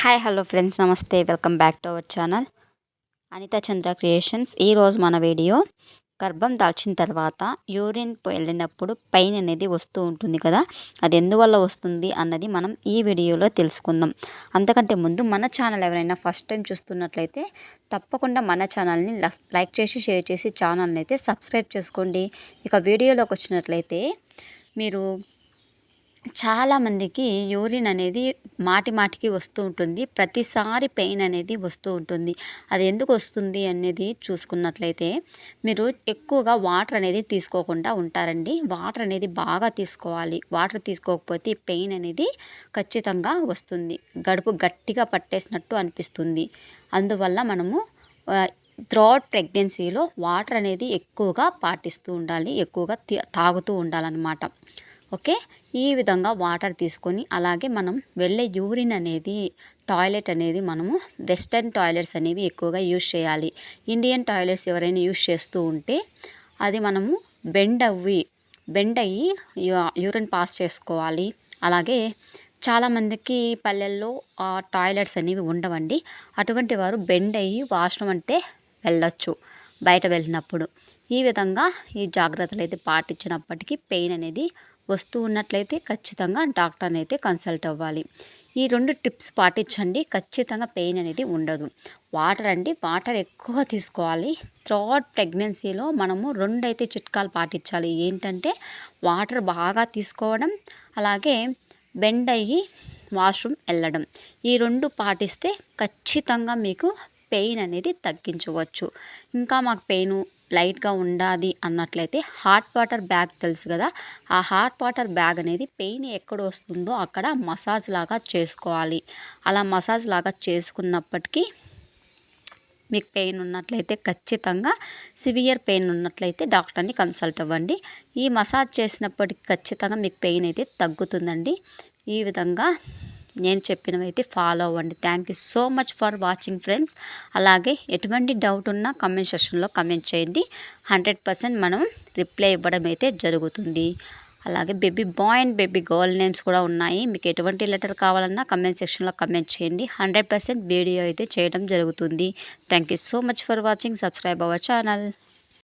Hi hello friends, నమస్తే. Welcome back to our channel Anita Chandra creations. ఈరోజు మన వీడియో గర్భం దాల్చిన తర్వాత యూరిన్ వెళ్ళినప్పుడు పెయిన్ అనేది వస్తూ ఉంటుంది కదా, అది ఎందువల్ల వస్తుంది అన్నది మనం ఈ వీడియోలో తెలుసుకుందాం. అంతకంటే ముందు మన ఛానల్ ఎవరైనా ఫస్ట్ టైం చూస్తున్నట్లయితే తప్పకుండా మన ఛానల్ని లైక్ చేసి షేర్ చేసి ఛానల్ని అయితే సబ్స్క్రైబ్ చేసుకోండి. ఇక వీడియోలోకి వచ్చినట్లయితే మీరు చాలామందికి యూరిన్ అనేది మాటికి వస్తూ ఉంటుంది. ప్రతిసారి పెయిన్ అనేది వస్తూ ఉంటుంది. అది ఎందుకు వస్తుంది అనేది చూసుకున్నట్లయితే మీరు ఎక్కువగా వాటర్ అనేది తీసుకోకుండా ఉంటారండి. వాటర్ అనేది బాగా తీసుకోవాలి. వాటర్ తీసుకోకపోతే పెయిన్ అనేది ఖచ్చితంగా వస్తుంది. గడుపు గట్టిగా పట్టేసినట్టు అనిపిస్తుంది. అందువల్ల మనము త్రూఅవుట్ ప్రెగ్నెన్సీలో వాటర్ అనేది ఎక్కువగా పాటిస్తూ ఉండాలి. ఎక్కువగా తాగుతూ ఉండాలన్నమాట. ఓకే, ఈ విధంగా వాటర్ తీసుకొని అలాగే మనం వెళ్ళే యూరిన్ అనేది టాయిలెట్ అనేది మనము వెస్టర్న్ టాయిలెట్స్ అనేవి ఎక్కువగా యూజ్ చేయాలి. ఇండియన్ టాయిలెట్స్ ఎవరైనా యూజ్ చేస్తూ ఉంటే అది మనము బెండ్ అయ్యి యూరిన్ పాస్ చేసుకోవాలి. అలాగే చాలామందికి పల్లెల్లో టాయిలెట్స్ అనేవి ఉండవండి. అటువంటి వారు బెండ్ అయ్యి వాష్రూమ్ అంటే వెళ్ళొచ్చు బయట వెళ్ళినప్పుడు. ఈ విధంగా ఈ జాగ్రత్తలు అయితే పాటించినప్పటికీ పెయిన్ అనేది వస్తూ ఉన్నట్లయితే ఖచ్చితంగా డాక్టర్ని అయితే కన్సల్ట్ అవ్వాలి. ఈ 2 టిప్స్ పాటించండి, ఖచ్చితంగా పెయిన్ అనేది ఉండదు. వాటర్ ఎక్కువ తీసుకోవాలి. త్రూఅవుట్ ప్రెగ్నెన్సీలో మనము 2 అయితే చిట్కాలు పాటించాలి. ఏంటంటే వాటర్ బాగా తీసుకోవడం, అలాగే బెండ్ అయ్యి వాష్రూమ్ వెళ్ళడం. ఈ 2 పాటిస్తే ఖచ్చితంగా మీకు పెయిన్ అనేది తగ్గించవచ్చు. ఇంకా మాకు పెయిన్ లైట్గా ఉండాలి అన్నట్లయితే హాట్ వాటర్ బ్యాగ్ తెలుసు కదా, ఆ హాట్ వాటర్ బ్యాగ్ అనేది పెయిన్ ఎక్కడ వస్తుందో అక్కడ మసాజ్ లాగా చేసుకోవాలి. అలా మసాజ్ లాగా చేసుకున్నప్పటికీ మీకు పెయిన్ ఉన్నట్లయితే ఖచ్చితంగా సివియర్ పెయిన్ ఉన్నట్లయితే డాక్టర్ని కన్సల్ట్ అవ్వండి. ఈ మసాజ్ చేసినప్పటికీ ఖచ్చితంగా మీకు పెయిన్ అయితే తగ్గుతుందండి. ఈ విధంగా నేను చెప్పినవైతే ఫాలో అవ్వండి. Thank you so much for watching friends. అలాగే ఎటువంటి డౌట్ ఉన్నా కమెంట్ సెక్షన్లో కమెంట్ చేయండి. 100% మనం రిప్లై ఇవ్వడం అయితే జరుగుతుంది. అలాగే baby bye and baby girl names కూడా ఉన్నాయి. మీకు ఎటువంటి లెటర్ కావాలన్నా కమెంట్ సెక్షన్లో కమెంట్ చేయండి. 100% వీడియో అయితే చేయడం జరుగుతుంది. Thank you so much for watching. Subscribe our channel.